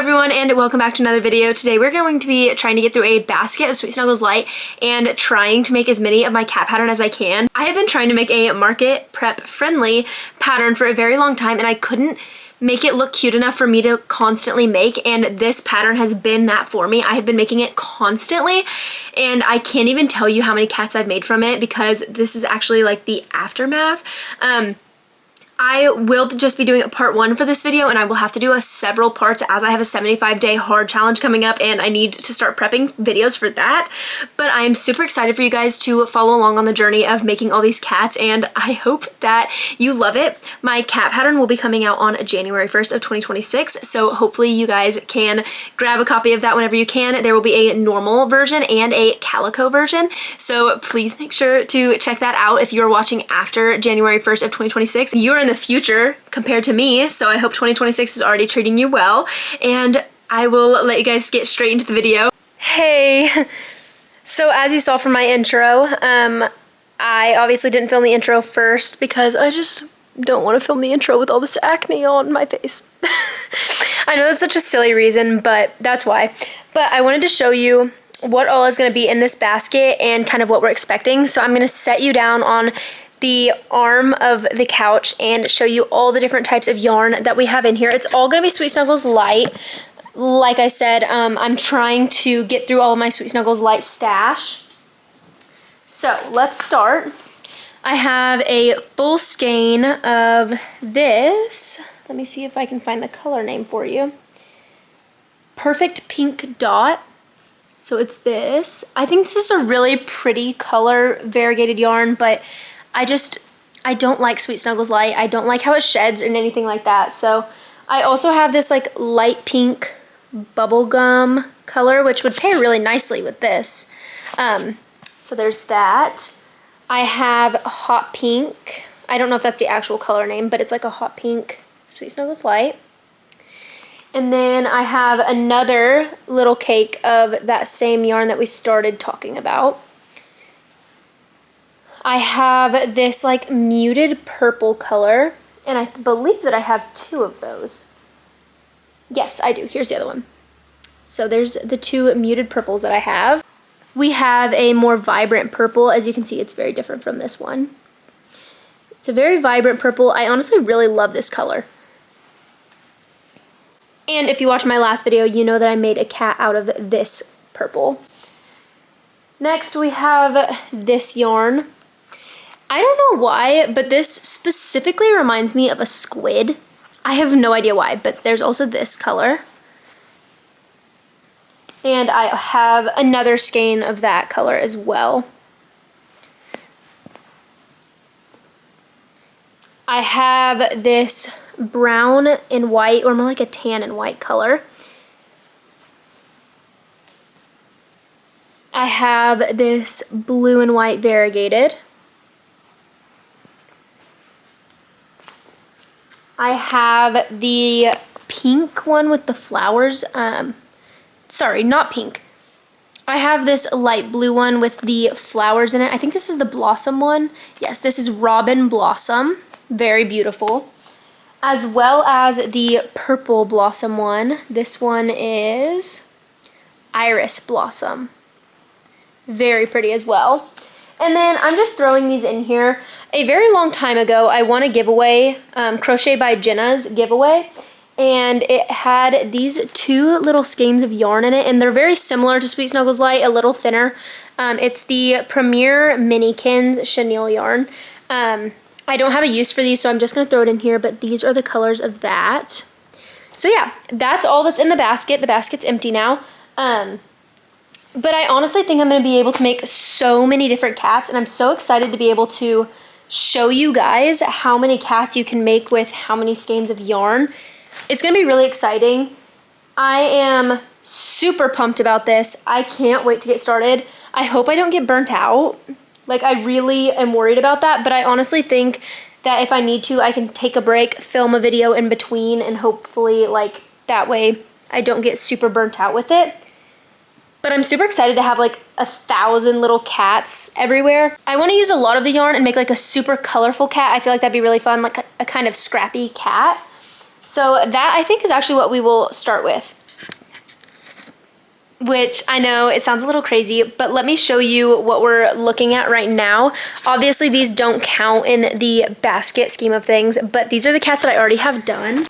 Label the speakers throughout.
Speaker 1: everyone, and welcome back to another video. Today we're going to be trying to get through a basket of Sweet Snuggles Light and trying to make as many of my cat pattern as I can. I have been trying to make a market prep friendly pattern for a very long time, and I couldn't make it look cute enough for me to constantly make, and this pattern has been that for me. I have been making it constantly, and I can't even tell you how many cats I've made from it because this is actually like the aftermath. I will just be doing a part 1 for this video, and I will have to do several parts as I have a 75-day hard challenge coming up and I need to start prepping videos for that. But I am super excited for you guys to follow along on the journey of making all these cats, and I hope that you love it. My cat pattern will be coming out on January 1st of 2026, so hopefully you guys can grab a copy of that whenever you can. There will be a normal version and a calico version, so please make sure to check that out if you're watching after January 1st of 2026. You're in the future compared to me, so I hope 2026 is already treating you well, and I will let you guys get straight into the video. Hey! So as you saw from my intro, I obviously didn't film the intro first because I just don't want to film the intro with all this acne on my face. I know that's such a silly reason, but that's why. But I wanted to show you what all is going to be in this basket and kind of what we're expecting. So I'm going to set you down on the arm of the couch and show you all the different types of yarn that we have in here. It's all gonna be Sweet Snuggles Light. Like I said, I'm trying to get through all of my Sweet Snuggles Light stash. So let's start. I have a full skein of this. Let me see if I can find the color name for you. Perfect Pink Dot. So it's this. I think this is a really pretty color variegated yarn, but I don't like Sweet Snuggles Light. I don't like how it sheds or anything like that. So I also have this like light pink bubblegum color, which would pair really nicely with this. So there's that. I have hot pink. I don't know if that's the actual color name, but it's like a hot pink Sweet Snuggles Light. And then I have another little cake of that same yarn that we started talking about. I have this like muted purple color, and I believe that I have 2 of those. Yes, I do. Here's the other one. So there's the 2 muted purples that I have. We have a more vibrant purple. As you can see, it's very different from this one. It's a very vibrant purple. I honestly really love this color. And if you watched my last video, you know that I made a cat out of this purple. Next, we have this yarn. I don't know why, but this specifically reminds me of a squid. I have no idea why, but there's also this color. And I have another skein of that color as well. I have this brown and white, or more like a tan and white color. I have this blue and white variegated. I have the pink one with the flowers. Sorry, not pink. I have this light blue one with the flowers in it. I think this is the blossom one. Yes, this is Robin Blossom. Very beautiful. As well as the purple blossom one. This one is Iris Blossom. Very pretty as well. And then I'm just throwing these in here. A very long time ago, I won a giveaway, Crochet by Jenna's giveaway, and it had these 2 little skeins of yarn in it, and they're very similar to Sweet Snuggles Light, a little thinner. It's the Premier Minikins chenille yarn. I don't have a use for these, so I'm just going to throw it in here, but these are the colors of that. So yeah, that's all that's in the basket. The basket's empty now. But I honestly think I'm going to be able to make so many different cats, and I'm so excited to be able to show you guys how many cats you can make with how many skeins of yarn. It's going to be really exciting. I am super pumped about this. I can't wait to get started. I hope I don't get burnt out. Like, I really am worried about that, but I honestly think that if I need to, I can take a break, film a video in between, and hopefully, like, that way I don't get super burnt out with it. But I'm super excited to have like 1,000 little cats everywhere. I want to use a lot of the yarn and make like a super colorful cat. I feel like that'd be really fun, like a kind of scrappy cat. So that I think is actually what we will start with. which I know it sounds a little crazy, but let me show you what we're looking at right now. Obviously, these don't count in the basket scheme of things, but these are the cats that I already have done.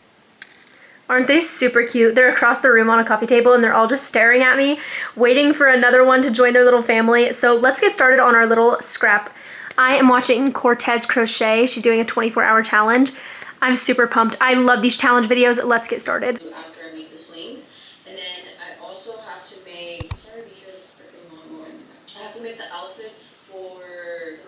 Speaker 1: Aren't they super cute? They're across the room on a coffee table and they're all just staring at me, waiting for another one to join their little family. So let's get started on our little scrap. I am watching Cortez crochet. She's doing a 24-hour challenge. I'm super pumped. I love these challenge videos. Let's get started.
Speaker 2: After I make the swings, and then I also have to make, sorry to hear the freaking lawnmower. I have to make the outfits for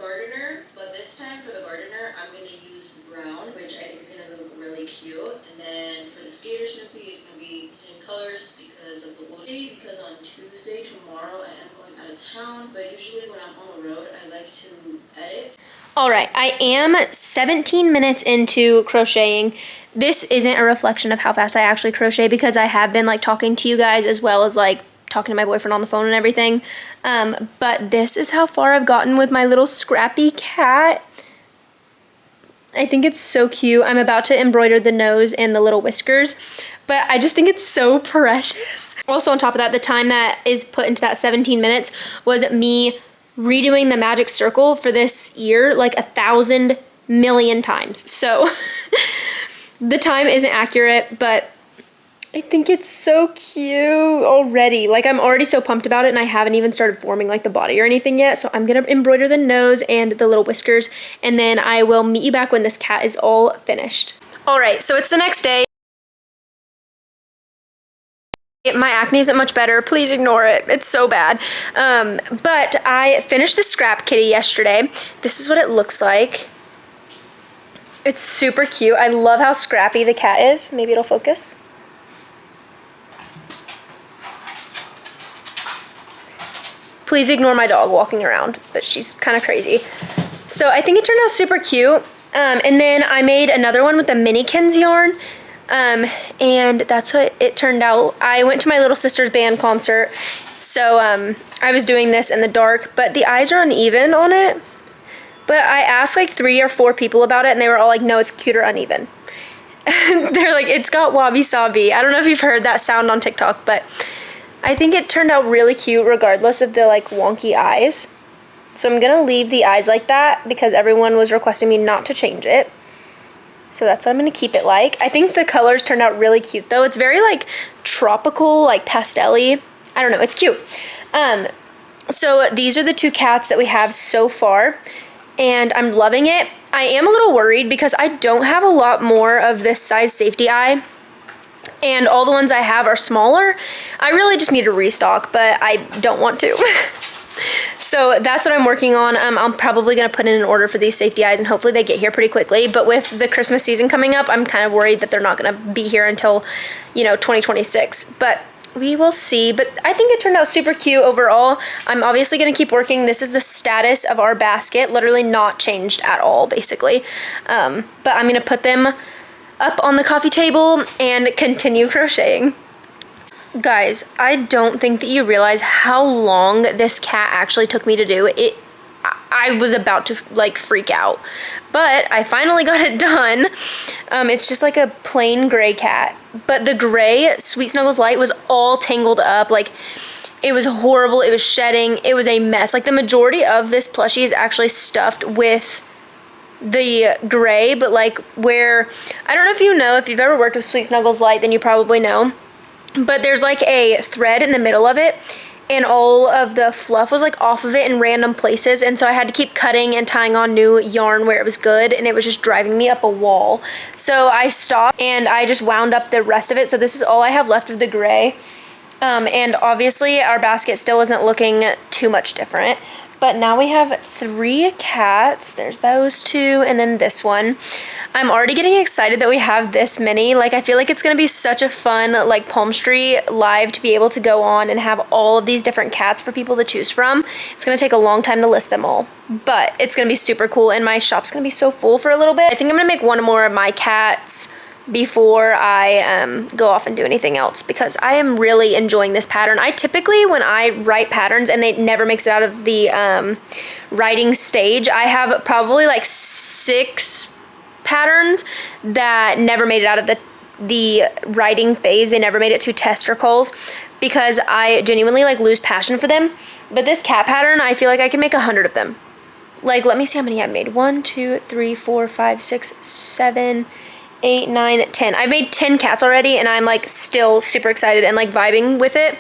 Speaker 2: Gardener, but this time for the Gardener, I'm going to use brown, which I think is going to look really cute. And then for the Skater Snoopy, it's going to be the same colors because of the wool. Because on Tuesday, tomorrow, I am going out of town, but usually when I'm on the road, I like to edit.
Speaker 1: All right, I am 17 minutes into crocheting. This isn't a reflection of how fast I actually crochet because I have been like talking to you guys as well as like talking to my boyfriend on the phone and everything. But this is how far I've gotten with my little scrappy cat. I think it's so cute. I'm about to embroider the nose and the little whiskers, but I just think it's so precious. Also on top of that, the time that is put into that 17 minutes was me redoing the magic circle for this ear like 1,000 million times. So the time isn't accurate, but I think it's so cute already. Like I'm already so pumped about it and I haven't even started forming like the body or anything yet. So I'm gonna embroider the nose and the little whiskers and then I will meet you back when this cat is all finished. All right, so it's the next day. My acne isn't much better. Please ignore it. It's so bad. But I finished the scrap kitty yesterday. This is what it looks like. It's super cute. I love how scrappy the cat is. Maybe it'll focus. Please ignore my dog walking around, but she's kind of crazy. So I think it turned out super cute. And then I made another one with the Minikins yarn. And that's what it turned out. I went to my little sister's band concert, so I was doing this in the dark, but the eyes are uneven on it. But I asked like 3 or 4 people about it, and they were all like, no, it's cute or uneven. They're like, it's got wabi-sabi. I don't know if you've heard that sound on TikTok, but I think it turned out really cute regardless of the like wonky eyes. So I'm gonna leave the eyes like that because everyone was requesting me not to change it. So that's what I'm going to keep it like. I think the colors turned out really cute though. It's very like tropical, like pastel-y. I don't know, it's cute. So these are the 2 cats that we have so far and I'm loving it. I am a little worried because I don't have a lot more of this size safety eye and all the ones I have are smaller. I really just need to restock, but I don't want to. So that's what I'm working on. I'm probably going to put in an order for these safety eyes and hopefully they get here pretty quickly. But with the Christmas season coming up, I'm kind of worried that they're not going to be here until, 2026. But we will see. But I think it turned out super cute overall. I'm obviously going to keep working. This is the status of our basket. Literally not changed at all, basically. But I'm going to put them up on the coffee table and continue crocheting. Guys, I don't think that you realize how long this cat actually took me to do. I was about to like freak out, but I finally got it done. It's just like a plain gray cat, but the gray Sweet Snuggles Light was all tangled up. Like it was horrible. It was shedding. It was a mess. Like the majority of this plushie is actually stuffed with the gray, but like where, I don't know if you've ever worked with Sweet Snuggles Light, then you probably know. But there's like a thread in the middle of it and all of the fluff was like off of it in random places. And so I had to keep cutting and tying on new yarn where it was good and it was just driving me up a wall. So I stopped and I just wound up the rest of it. So this is all I have left of the gray. And obviously our basket still isn't looking too much different. But now we have 3 cats. There's those 2 and then this one. I'm already getting excited that we have this many. Like I feel like it's gonna be such a fun like Palm Street live to be able to go on and have all of these different cats for people to choose from. It's gonna take a long time to list them all, but it's gonna be super cool and my shop's gonna be so full for a little bit. I think I'm gonna make one more of my cats before I go off and do anything else because I am really enjoying this pattern. I typically, when I write patterns and it never makes it out of the writing stage, I have probably like 6 patterns that never made it out of the the writing phase. They never made it to tester calls because I genuinely like lose passion for them. But this cat pattern, I feel like I can make 100 of them. Like, let me see how many I've made. 1, 2, 3, 4, 5, 6, 7, 8, 9, 10. I've made 10 cats already, and I'm like still super excited and like vibing with it.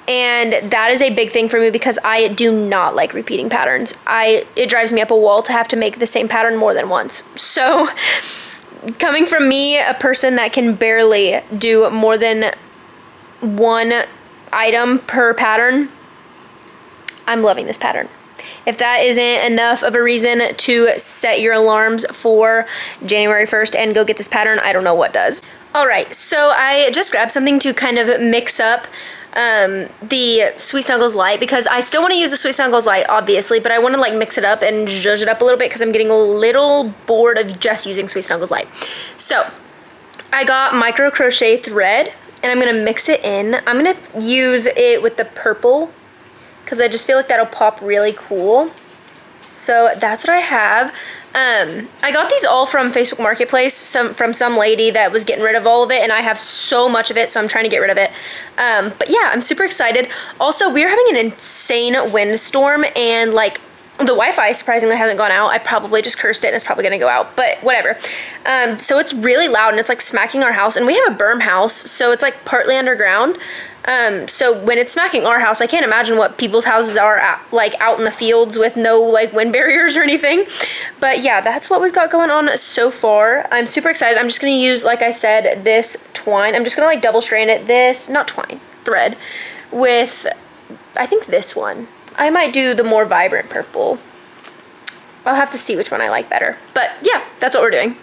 Speaker 1: And that is a big thing for me because I do not like repeating patterns. It drives me up a wall to have to make the same pattern more than once. So coming from me, a person that can barely do more than one item per pattern, I'm loving this pattern. If that isn't enough of a reason to set your alarms for January 1st and go get this pattern, I don't know what does. All right, so I just grabbed something to kind of mix up the Sweet Snuggles Light, because I still want to use the Sweet Snuggles Light, obviously, but I want to like mix it up and zhuzh it up a little bit because I'm getting a little bored of just using Sweet Snuggles Light. So I got micro crochet thread and I'm going to mix it in. I'm going to use it with the purple because I just feel like that'll pop really cool. So that's what I have. I got these all from Facebook Marketplace, from some lady that was getting rid of all of it, and I have so much of it, so I'm trying to get rid of it. But yeah, I'm super excited. Also, we're having an insane windstorm, and like the Wi-Fi surprisingly hasn't gone out. I probably just cursed it and it's probably gonna go out, but whatever. So it's really loud and it's like smacking our house, and we have a berm house, so it's like partly underground. So when it's smacking our house, I can't imagine what people's houses are like out in the fields with no like wind barriers or anything. But yeah, that's what we've got going on so far. I'm super excited. I'm just gonna use, like I said, this twine. I'm just gonna like double strand it, thread with, I think this one. I might do the more vibrant purple. I'll have to see which one I like better. But yeah, that's what we're doing.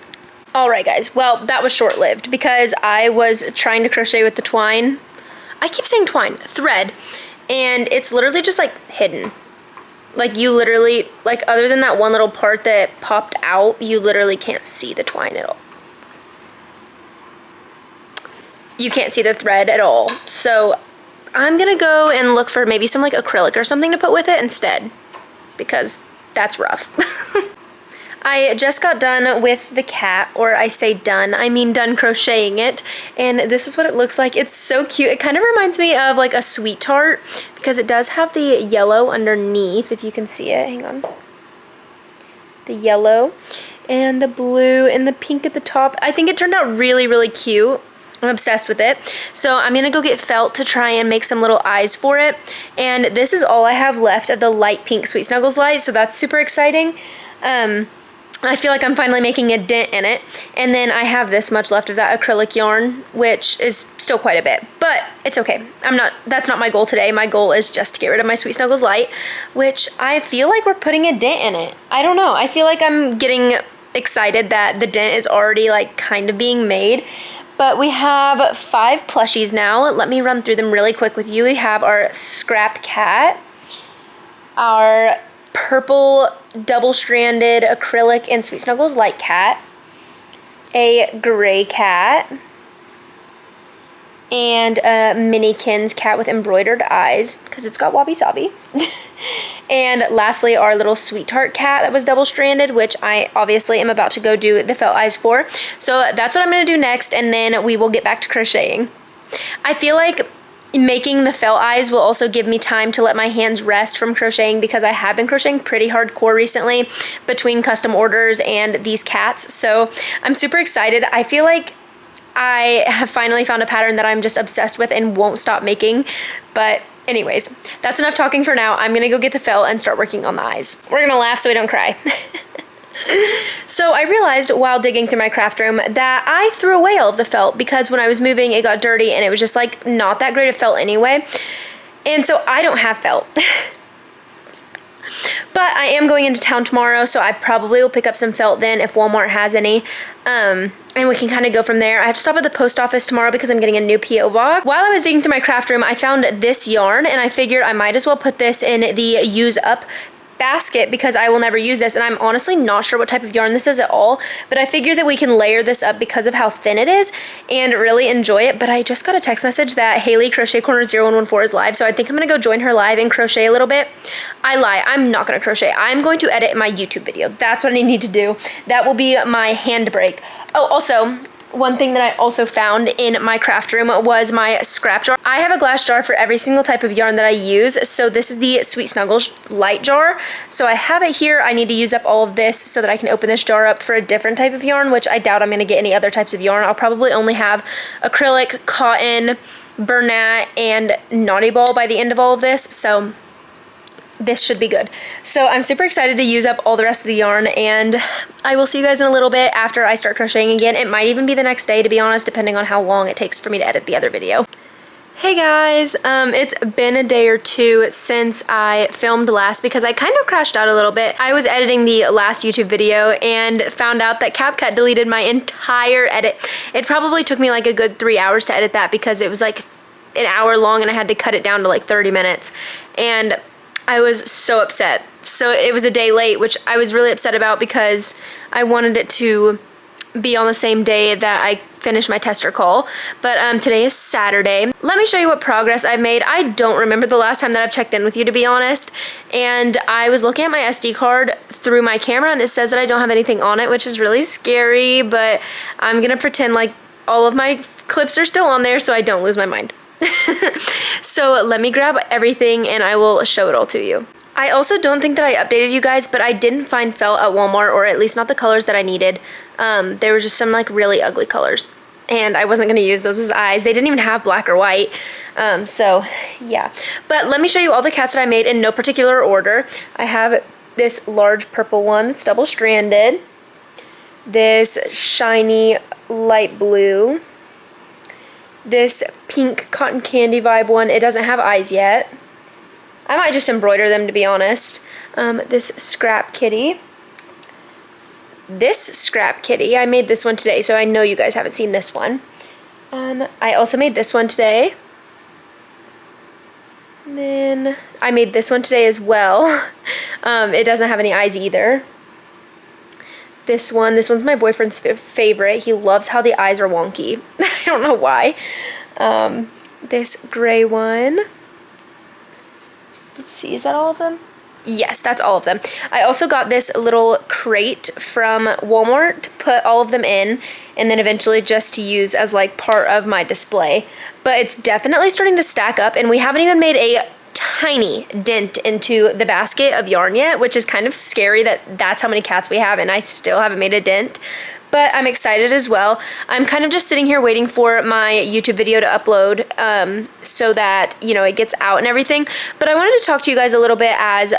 Speaker 1: All right, guys. Well, that was short-lived because I was trying to crochet with the twine. I keep saying twine, thread, and it's literally just like hidden. Like you literally, like other than that one little part that popped out, you literally can't see the twine at all. You can't see the thread at all. So I'm gonna go and look for maybe some like acrylic or something to put with it instead, because that's rough. I just got done with the cat, or I say done, I mean done crocheting it, and this is what it looks like. It's so cute. It kind of reminds me of like a sweet tart because it does have the yellow underneath, if you can see it. Hang on. The yellow and the blue and the pink at the top. I think it turned out really, really cute. I'm obsessed with it. So I'm gonna go get felt to try and make some little eyes for it. And this is all I have left of the light pink Sweet Snuggles Light, so that's super exciting. I feel like I'm finally making a dent in it. And then I have this much left of that acrylic yarn, which is still quite a bit, but it's okay. That's not my goal today. My goal is just to get rid of my Sweet Snuggles Light, which I feel like we're putting a dent in it. I don't know. I feel like I'm getting excited that the dent is already like kind of being made. But we have 5 plushies now. Let me run through them really quick with you. We have our scrapped cat, our purple double-stranded acrylic and Sweet Snuggles Light cat, a gray cat, and a Minikins cat with embroidered eyes because it's got wabi-sabi. And lastly, our little Sweet Tart cat that was double-stranded, which I obviously am about to go do the felt eyes for. So that's what I'm going to do next, and then we will get back to crocheting. I feel like making the felt eyes will also give me time to let my hands rest from crocheting because I have been crocheting pretty hardcore recently between custom orders and these cats. So I'm super excited. I feel like I have finally found a pattern that I'm just obsessed with and won't stop making. But anyways, that's enough talking for now. I'm gonna go get the felt and start working on the eyes. We're gonna laugh so we don't cry. So I realized while digging through my craft room that I threw away all of the felt because when I was moving it got dirty and it was just like not that great of felt anyway. And so I don't have felt. But I am going into town tomorrow, so I probably will pick up some felt then if Walmart has any. And we can kind of go from there. I have to stop at the post office tomorrow because I'm getting a new P.O. box. While I was digging through my craft room, I found this yarn, and I figured I might as well put this in the use up basket because I will never use this, and I'm honestly not sure what type of yarn this is at all, but I figured that we can layer this up because of how thin it is and really enjoy it. But I just got a text message that Haley Crochet Corner 0114 is live, so I think I'm gonna go join her live and crochet a little bit. I lie, I'm not gonna crochet. I'm going to edit my YouTube video. That's what I need to do. That will be my handbrake. Oh, also, one thing that I also found in my craft room was my scrap jar. I have a glass jar for every single type of yarn that I use. So this is the Sweet Snuggles light jar. So I have it here. I need to use up all of this so that I can open this jar up for a different type of yarn, which I doubt I'm gonna get any other types of yarn. I'll probably only have acrylic, cotton, Bernat, and Naughty Ball by the end of all of this. So this should be good. So I'm super excited to use up all the rest of the yarn, and I will see you guys in a little bit after I start crocheting again. It might even be the next day, to be honest, depending on how long it takes for me to edit the other video. Hey guys, it's been a day or two since I filmed last because I kind of crashed out a little bit. I was editing the last YouTube video and found out that CapCut deleted my entire edit. It probably took me like a good 3 hours to edit that because it was like an hour long and I had to cut it down to like 30 minutes. And I was so upset. So it was a day late, which I was really upset about because I wanted it to be on the same day that I finished my tester call. But today is Saturday. Let me show you what progress I've made. I don't remember the last time that I've checked in with you, to be honest. And I was looking at my SD card through my camera and it says that I don't have anything on it, which is really scary, but I'm gonna pretend like all of my clips are still on there so I don't lose my mind. So let me grab everything and I will show it all to you. I also don't think that I updated you guys, but I didn't find felt at Walmart, or at least not the colors that I needed. There were just some like really ugly colors and I wasn't gonna use those as eyes. They didn't even have black or white. So yeah, but let me show you all the cats that I made in no particular order. I have this large purple one that's double stranded, this shiny light blue, this pink cotton candy vibe one. It doesn't have eyes yet. I might just embroider them, to be honest. This scrap kitty. This scrap kitty, I made this one today, so I know you guys haven't seen this one. I also made this one today. And then I made this one today as well. It doesn't have any eyes either. This one's my boyfriend's favorite. He loves how the eyes are wonky. I don't know why. This gray one. Let's see, is that all of them? Yes, that's all of them. I also got this little crate from Walmart to put all of them in and then eventually just to use as like part of my display. But it's definitely starting to stack up and we haven't even made a tiny dent into the basket of yarn yet, which is kind of scary that that's how many cats we have and I still haven't made a dent. But I'm excited as well. I'm kind of just sitting here waiting for my YouTube video to upload so that, you know, it gets out and everything. But I wanted to talk to you guys a little bit as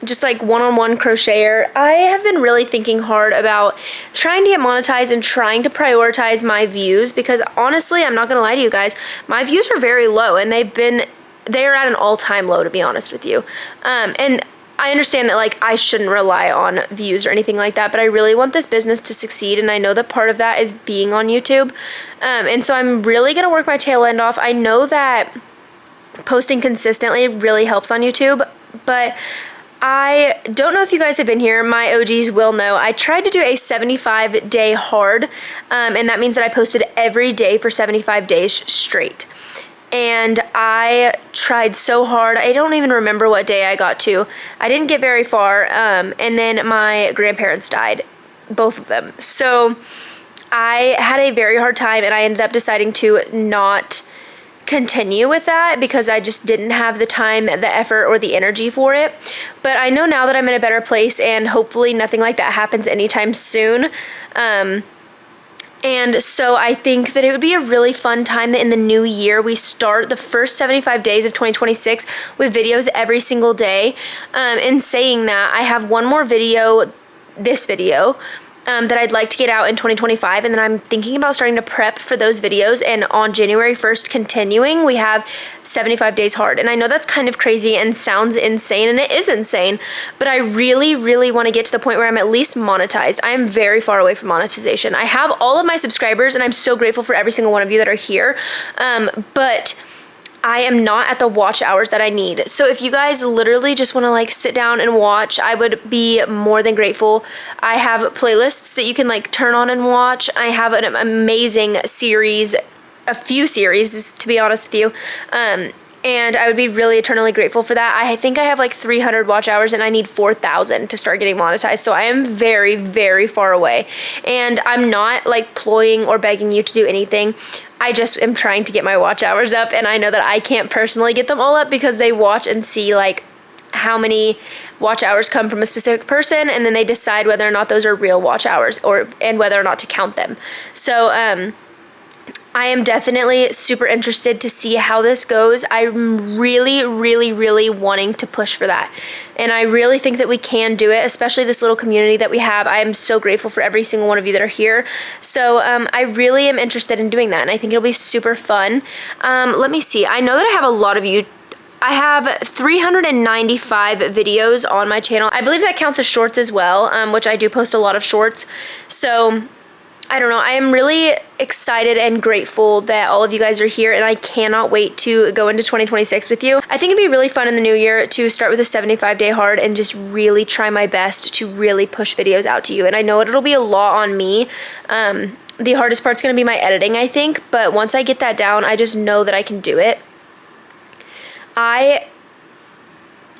Speaker 1: just like one-on-one crocheter. I have been really thinking hard about trying to get monetized and trying to prioritize my views because honestly, I'm not gonna lie to you guys, my views are very low and they're at an all-time low, to be honest with you. And I understand that like I shouldn't rely on views or anything like that, but I really want this business to succeed and I know that part of that is being on YouTube. And so I'm really gonna work my tail end off. I know that posting consistently really helps on YouTube, but I don't know if you guys have been here. My OGs will know. I tried to do a 75-day hard, and that means that I posted every day for 75 days straight. And I tried so hard. I don't even remember what day I got to. I didn't get very far, and then my grandparents died, both of them. So I had a very hard time, and I ended up deciding to not continue with that because I just didn't have the time, the effort, or the energy for it. But I know now that I'm in a better place, and hopefully nothing like that happens anytime soon. And so I think that it would be a really fun time that in the new year we start the first 75 days of 2026 with videos every single day. In saying that, I have one more video, this video, that I'd like to get out in 2025, and then I'm thinking about starting to prep for those videos, and on January 1st continuing, we have 75 days hard. And I know that's kind of crazy and sounds insane, and it is insane, but I really, really want to get to the point where I'm at least monetized. I am very far away from monetization. I have all of my subscribers, and I'm so grateful for every single one of you that are here, but I am not at the watch hours that I need. So if you guys literally just want to like sit down and watch, I would be more than grateful. I have playlists that you can like turn on and watch. I have an amazing series, a few series to be honest with you, and I would be really eternally grateful for that. I think I have like 300 watch hours and I need 4,000 to start getting monetized. So I am very, very far away. And I'm not like ploying or begging you to do anything. I just am trying to get my watch hours up, and I know that I can't personally get them all up because they watch and see like how many watch hours come from a specific person, and then they decide whether or not those are real watch hours and whether or not to count them. So I am definitely super interested to see how this goes. I'm really, really, really wanting to push for that. And I really think that we can do it, especially this little community that we have. I am so grateful for every single one of you that are here. So I really am interested in doing that, and I think it'll be super fun. Let me see. I know that I have a lot of you. I have 395 videos on my channel. I believe that counts as shorts as well, which I do post a lot of shorts. So I don't know, I am really excited and grateful that all of you guys are here, and I cannot wait to go into 2026 with you. I think it'd be really fun in the new year to start with a 75-day hard and just really try my best to really push videos out to you. And I know it'll be a lot on me. The hardest part's gonna be my editing, I think, but once I get that down, I just know that I can do it. I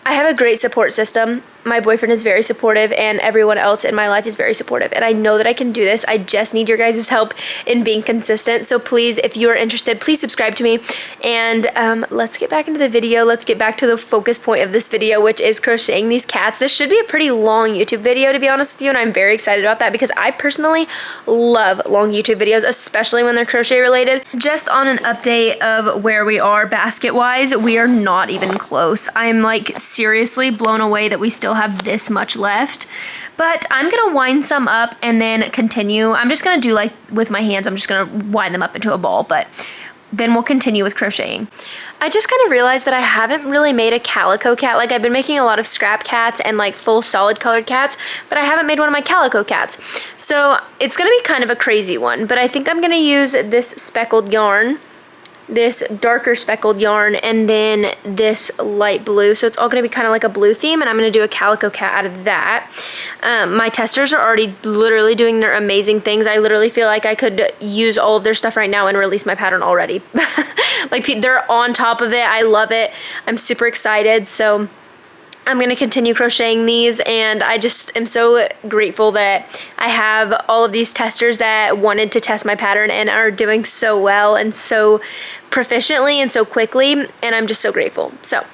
Speaker 1: have a great support system. My boyfriend is very supportive, and everyone else in my life is very supportive, and I know that I can do this. I just need your guys' help in being consistent. So please, if you are interested, please subscribe to me, and let's get back into the video. Let's get back to the focus point of this video, which is crocheting these cats. This should be a pretty long YouTube video, to be honest with you, and I'm very excited about that because I personally love long YouTube videos, especially when they're crochet related. Just on an update of where we are basket wise, we are not even close. I'm like seriously blown away that we still have this much left, but I'm gonna wind some up and then continue. I'm just gonna do like with my hands, I'm just gonna wind them up into a ball, but then we'll continue with crocheting. I just kind of realized that I haven't really made a calico cat. Like I've been making a lot of scrap cats and like full solid colored cats, but I haven't made one of my calico cats. So it's gonna be kind of a crazy one, but I think I'm gonna use this speckled yarn, this darker speckled yarn, and then this light blue. So it's all gonna be kind of like a blue theme, and I'm gonna do a calico cat out of that. My testers are already literally doing their amazing things. I literally feel like I could use all of their stuff right now and release my pattern already. Like they're on top of it. I love it. I'm super excited. So I'm going to continue crocheting these, and I just am so grateful that I have all of these testers that wanted to test my pattern and are doing so well and so proficiently and so quickly, and I'm just so grateful. So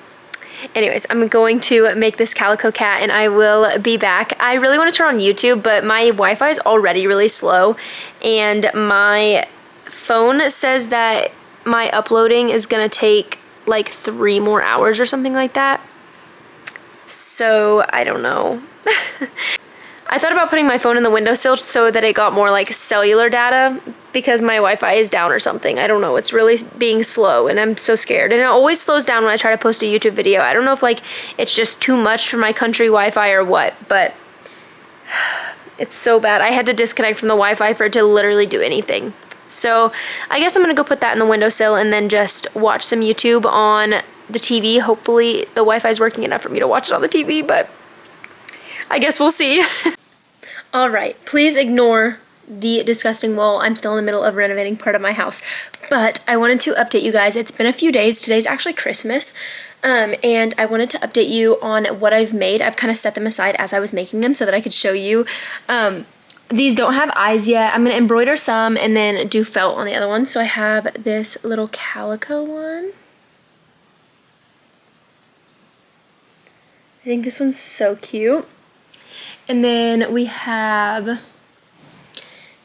Speaker 1: anyways, I'm going to make this calico cat and I will be back. I really want to turn on YouTube, but my Wi-Fi is already really slow, and my phone says that my uploading is going to take like 3 more hours or something like that. So I don't know. I thought about putting my phone in the windowsill so that it got more like cellular data, because my Wi-Fi is down or something. I don't know. It's really being slow and I'm so scared. And it always slows down when I try to post a YouTube video. I don't know if like it's just too much for my country Wi-Fi or what, but it's so bad. I had to disconnect from the Wi-Fi for it to literally do anything. So I guess I'm gonna go put that in the windowsill and then just watch some YouTube on the TV. Hopefully the Wi-Fi is working enough for me to watch it on the TV, but I guess we'll see. All right, please ignore the disgusting wall. I'm still in the middle of renovating part of my house, but I wanted to update you guys. It's been a few days. Today's actually Christmas, and I wanted to update you on what I've made. I've kind of set them aside as I was making them so that I could show you. These don't have eyes yet. I'm gonna embroider some and then do felt on the other ones. So I have this little calico one. I think this one's so cute. And then we have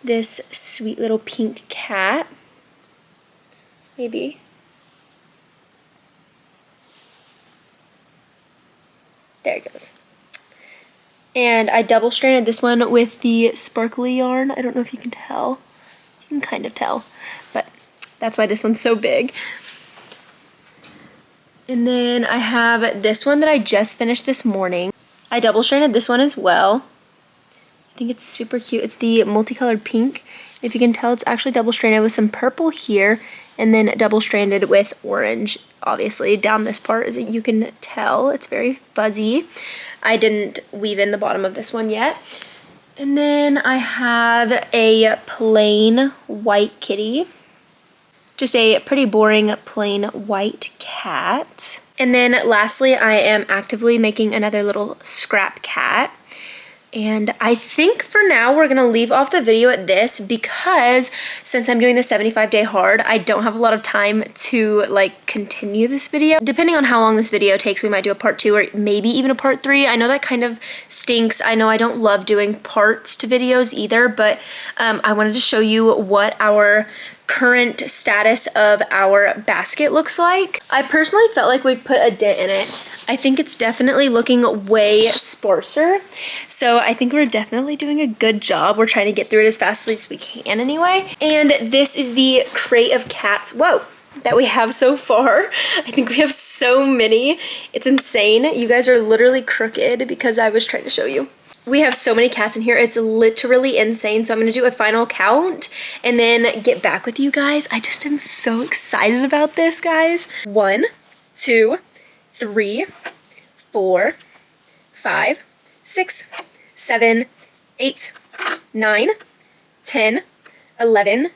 Speaker 1: this sweet little pink cat. Maybe. There it goes. And I double stranded this one with the sparkly yarn. I don't know if you can tell. You can kind of tell, but that's why this one's so big. And then I have this one that I just finished this morning. I double stranded this one as well. I think it's super cute. It's the multicolored pink. If you can tell, it's actually double stranded with some purple here and then double stranded with orange, obviously, down this part, as you can tell. It's very fuzzy. I didn't weave in the bottom of this one yet. And then I have a plain white kitty. just a pretty boring plain white cat. And then lastly, I am actively making another little scrap cat. And I think for now we're gonna leave off the video at this because since I'm doing the 75-day hard, I don't have a lot of time to like continue this video. Depending on how long this video takes, we might do a part 2 or maybe even a part 3. I know that kind of stinks. I know I don't love doing parts to videos either, but I wanted to show you what our current status of our basket looks like. I personally felt like we put a dent in it. I think it's definitely looking way sparser. So I think we're definitely doing a good job. We're trying to get through it as fast as we can anyway. And this is the crate of cats, whoa, that we have so far. I think we have so many. It's insane. You guys are literally crooked because I was trying to show you. We have so many cats in here. It's literally insane. So I'm going to do a final count and then get back with you guys. I just am so excited about this, guys. 1, 2, 3, 4, 5, 6, 7, 8, 9, 10, 11,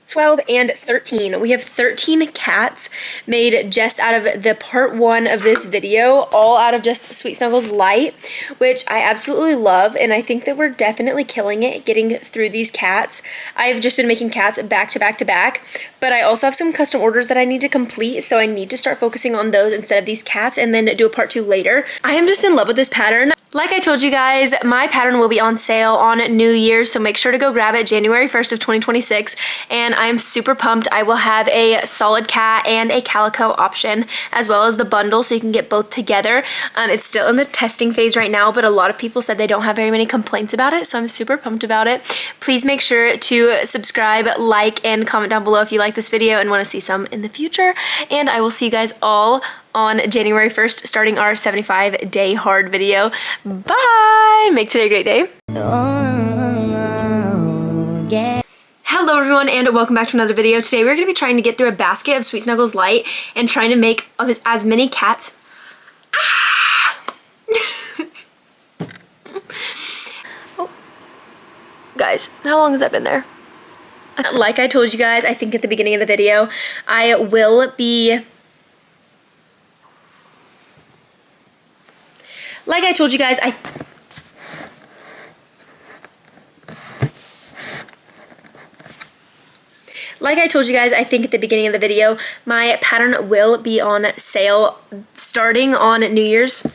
Speaker 1: 12, and 13. We have 13 cats made just out of the part 1 of this video, all out of just Sweet Snuggles Light, which I absolutely love, and I think that we're definitely killing it getting through these cats. I've just been making cats back to back to back, but I also have some custom orders that I need to complete, so I need to start focusing on those instead of these cats and then do a part 2 later. I am just in love with this pattern. Like I told you guys, my pattern will be on sale on New Year's, so make sure to go grab it January 1st of 2026, and I'm super pumped. I will have a solid cat and a calico option, as well as the bundle, so you can get both together. It's still in the testing phase right now, but a lot of people said they don't have very many complaints about it, so I'm super pumped about it. Please make sure to subscribe, like, and comment down below if you like this video and want to see some in the future, and I will see you guys all on January 1st, starting our 75-day hard video. Bye! Make today a great day. Hello everyone and welcome back to another video. Today we're going to be trying to get through a basket of Sweet Snuggles Light and trying to make as many cats. Oh. Guys, how long has that been there? Like I told you guys, I think at the beginning of the video, I will be... Like I told you guys, I think at the beginning of the video, my pattern will be on sale starting on New Year's.